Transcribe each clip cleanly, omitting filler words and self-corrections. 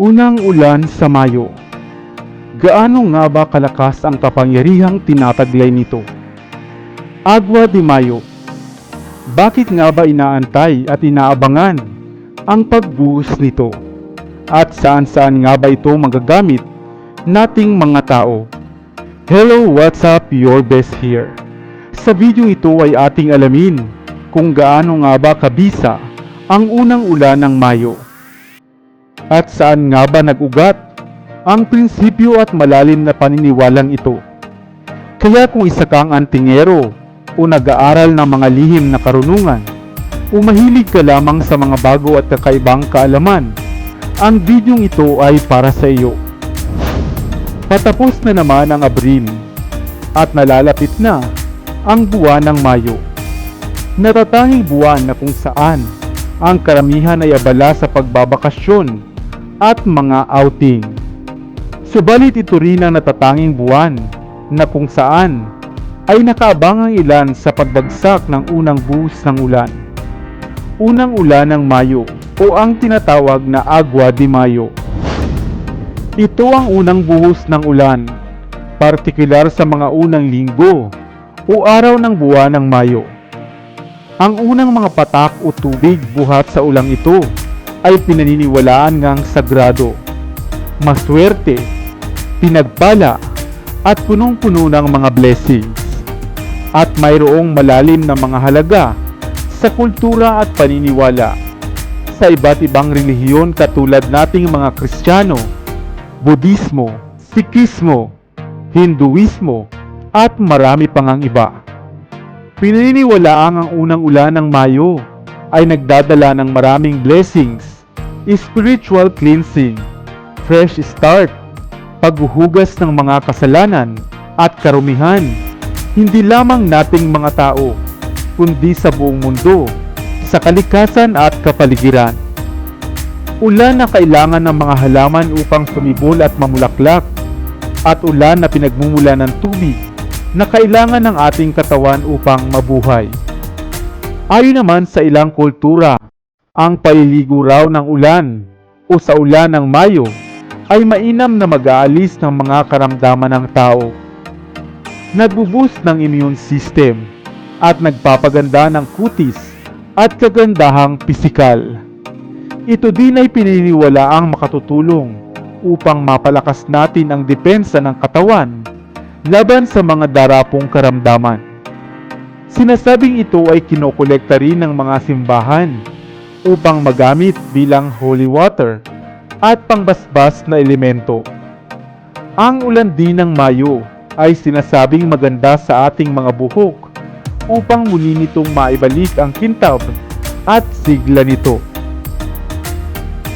Unang ulan sa Mayo. Gaano nga ba kalakas ang kapangyarihang tinataglay nito? Agwa de Mayo. Bakit nga ba inaantay at inaabangan ang pagbuhos nito? At saan-saan nga ba ito magagamit nating mga tao? Hello, what's up? Your best here. Sa video ito ay ating alamin kung gaano nga ba kabisa ang unang ulan ng Mayo. At saan nga ba nag-ugat ang prinsipyo at malalim na paniniwalang ito? Kaya kung isa kang antingero o nag-aaral ng mga lihim na karunungan o mahilig ka lamang sa mga bago at kakaibang kaalaman, ang bidyong ito ay para sa iyo. Patapos na naman ang Abril at nalalapit na ang buwan ng Mayo. Natatanging buwan na kung saan ang karamihan ay abala sa pagbabakasyon at mga outing. Subalit ito rin ang natatanging buwan na kung saan ay nakaabang ang ilan sa pagbagsak ng unang buhos ng ulan. Unang ulan ng Mayo o ang tinatawag na Agwa de Mayo. Ito ang unang buhos ng ulan, partikular sa mga unang linggo o araw ng buwan ng Mayo. Ang unang mga patak o tubig buhat sa ulang ito ay pinaniniwalaan ngang sagrado, maswerte, pinagpala at punong-puno ng mga blessings. At mayroong malalim na mga halaga sa kultura at paniniwala sa iba't ibang relihiyon katulad nating mga Kristiyano, Budismo, Sikhismo, Hinduismo at marami pang ang iba. Pinaniniwalaang ang unang ulan ng Mayo ay nagdadala ng maraming blessings, spiritual cleansing, fresh start, paghuhugas ng mga kasalanan at karumihan, hindi lamang nating mga tao, kundi sa buong mundo, sa kalikasan at kapaligiran. Ulan na kailangan ng mga halaman upang sumibol at mamulaklak, at ulan na pinagmumula ng tubig na kailangan ng ating katawan upang mabuhay. Ayon naman sa ilang kultura, ang paliligo raw ng ulan o sa ulan ng Mayo ay mainam na mag-aalis ng mga karamdaman ng tao. Nagbo-boost ng immune system at nagpapaganda ng kutis at kagandahang pisikal. Ito din ay pininiwalaang makatutulong upang mapalakas natin ang depensa ng katawan laban sa mga darapong karamdaman. Sinasabing ito ay kinokolekta rin ng mga simbahan upang magamit bilang holy water at pangbasbas na elemento. Ang ulan din ng Mayo ay sinasabing maganda sa ating mga buhok upang muli nitong maibalik ang kintab at sigla nito.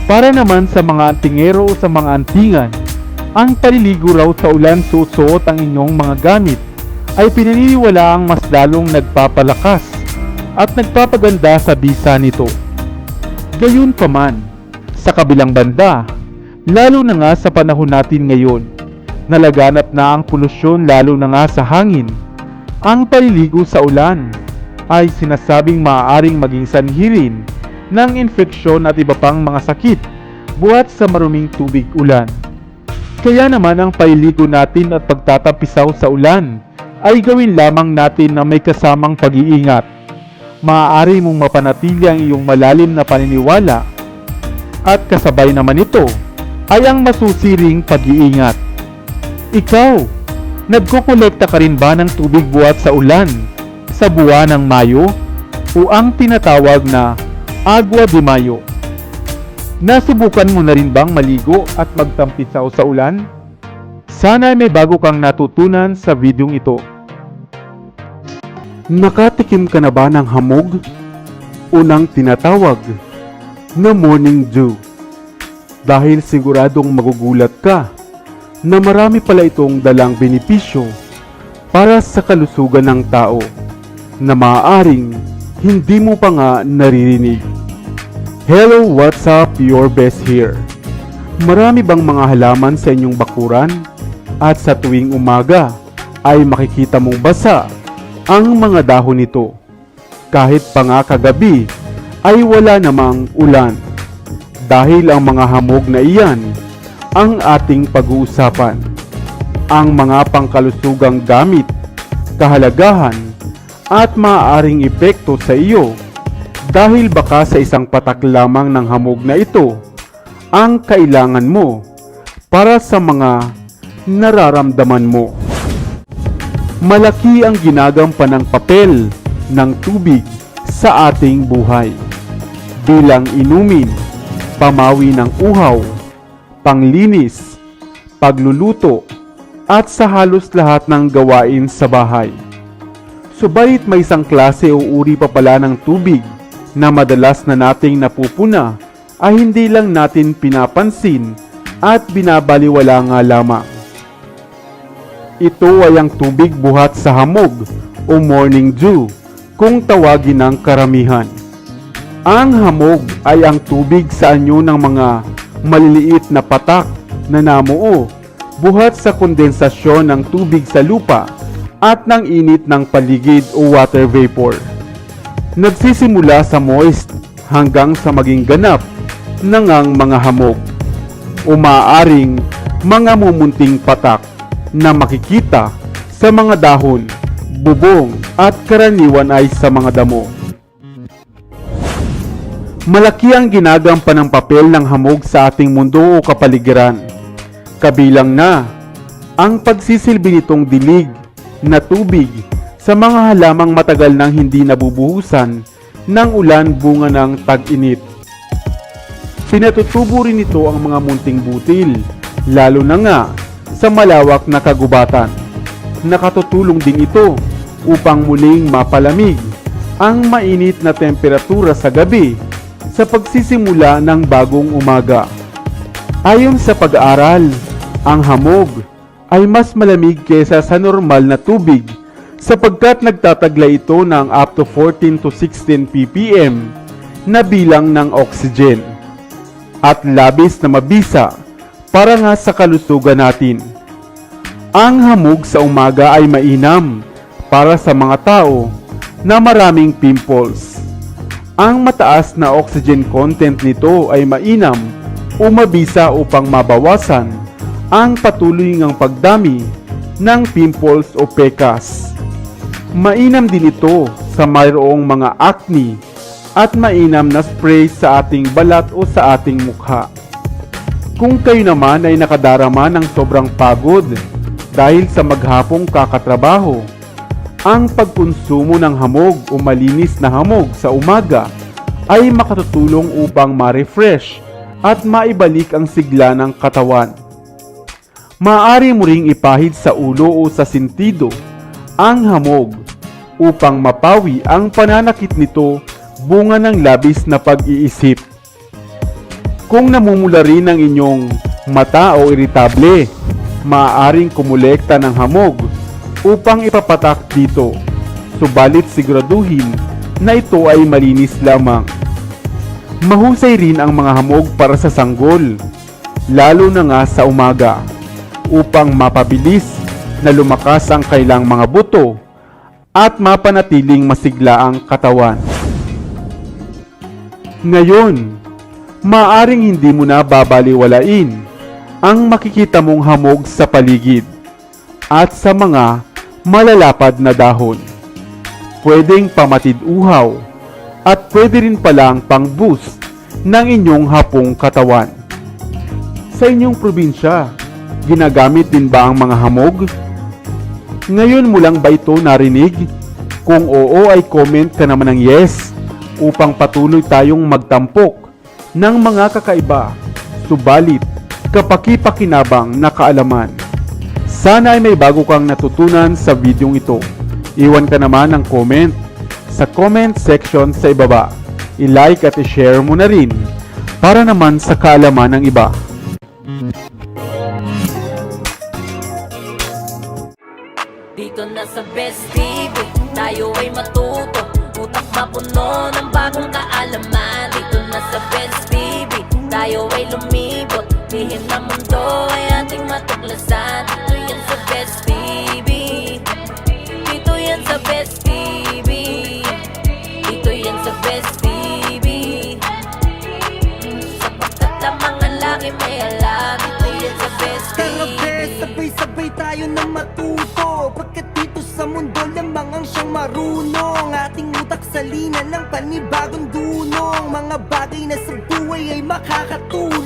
Para naman sa mga antingero o sa mga antingan, ang paliligo raw sa ulan suot ang inyong mga gamit ay pinaniniwalaang mas lalong nagpapalakas at nagpapaganda sa bisa nito. Gayunpaman, sa kabilang banda, lalo na nga sa panahon natin ngayon, nalaganap na ang polusyon lalo na nga sa hangin, ang paliligo sa ulan ay sinasabing maaaring maging sanhi ng infeksyon at iba pang mga sakit buhat sa maruming tubig ulan. Kaya naman ang paliligo natin at pagtatampisaw sa ulan ay gawin lamang natin na may kasamang pag-iingat. Maaari mong mapanatili ang iyong malalim na paniniwala at kasabay naman ito ay ang masusiring pag-iingat. Ikaw, nagkokolekta ka rin ba ng tubig buhat sa ulan sa buwan ng Mayo o ang tinatawag na Agwa de Mayo? Nasubukan mo na rin bang maligo at magtampisaw sa ulan? Sana may bago kang natutunan sa videong ito. Nakatikim ka na ba ng hamog? Unang tinatawag na morning dew. Dahil siguradong magugulat ka na marami pala itong dalang benepisyo para sa kalusugan ng tao na maaaring hindi mo pa nga naririnig. Hello, what's up? Your best here. Marami bang mga halaman sa inyong bakuran? At sa tuwing umaga ay makikita mong basa ang mga dahon nito. Kahit pa nga kagabi ay wala namang ulan. dahil ang mga hamog na iyan ang ating pag-uusapan. Ang mga pangkalusugang gamit, kahalagahan, at maaaring epekto sa iyo dahil baka sa isang patak lamang ng hamog na ito ang kailangan mo para sa mga nararamdaman mo. Malaki ang ginagampanan ng papel ng tubig sa ating buhay bilang inumin, pamawi ng uhaw, panglinis, pagluluto, at sa halos lahat ng gawain sa bahay. Subalit may isang klase o uri pa pala ng tubig na madalas na nating napupuna ay hindi lang natin pinapansin at binabaliwala nga lamang. Ito ay ang tubig buhat sa hamog o morning dew kung tawagin ng karamihan. Ang hamog ay ang tubig sa anyo ng mga maliliit na patak na namuo buhat sa kondensasyon ng tubig sa lupa at ng init ng paligid o water vapor. Nagsisimula sa moist hanggang sa maging ganap ng mga hamog o maaaring mga mumunting patak na makikita sa mga dahon, bubong at karaniwan ay sa mga damo. Malaki ang ginagampanan ng papel ng hamog sa ating mundo o kapaligiran. Kabilang na ang pagsisilbi nitong dilig na tubig sa mga halamang matagal nang hindi nabubuhusan ng ulan bunga ng tag-init. Pinatutubo rin nito ang mga munting butil, lalo na nga sa malawak na kagubatan. Nakatutulong din ito upang muling mapalamig ang mainit na temperatura sa gabi sa pagsisimula ng bagong umaga. Ayon sa pag-aaral, ang hamog ay mas malamig kaysa sa normal na tubig sapagkat nagtataglay ito ng up to 14 to 16 ppm na bilang ng oxygen at labis na mabisa para nga sa kalusugan natin. Ang hamog sa umaga ay mainam para sa mga tao na maraming pimples. Ang mataas na oxygen content nito ay mainam o mabisa upang mabawasan ang patuloy ngang pagdami ng pimples o pekas. Mainam din ito sa mayroong mga acne at mainam na spray sa ating balat o sa ating mukha. Kung kayo naman ay nakadarama ng sobrang pagod dahil sa maghapong kakatrabaho, ang pagkonsumo ng hamog o malinis na hamog sa umaga ay makatutulong upang ma-refresh at maibalik ang sigla ng katawan. Maaari mo ring ipahid sa ulo o sa sentido ang hamog upang mapawi ang pananakit nito bunga ng labis na pag-iisip. Kung namumula rin ang inyong mata o iritable, maaaring kumulekta ng hamog upang ipapatak dito. Subalit siguraduhin na ito ay malinis lamang. Mahusay rin ang mga hamog para sa sanggol, lalo na nga sa umaga, upang mapabilis na lumakas ang kailang mga buto at mapanatiling masigla ang katawan. Ngayon, maaring hindi mo na babaliwalain ang makikita mong hamog sa paligid at sa mga malalapad na dahon. Pwedeng pamatid uhaw at pwede rin palang pang-boost ng inyong hapong katawan. Sa inyong probinsya, ginagamit din ba ang mga hamog? Ngayon mo lang ba ito narinig? Kung oo ay comment ka naman ng yes upang patuloy tayong magtampok ng mga kakaiba, subalit kapaki-pakinabang na kaalaman. Sana ay may bago kang natutunan sa videong ito. Iwan ka naman ng comment sa comment section sa ibaba. I-like at i-share mo na rin para naman sa kaalaman ng iba. Dito na sa Best TV, tayo ay matuto. Utak mapuno ng bagong kaalaman. Dito na sa Best TV, tayo ay lumibot. Lihim na mundo ay ating matuklasan. Dito yan sa Best TV, dito yan sa Best TV, dito yan sa Best TV. Sapagkat sabay tayo na matuto, pagkat dito sa mundo lamang ang siyang marunong. Ating utak salina ng panibagong dunong, mga bagay na sa buhay ay makakatulong.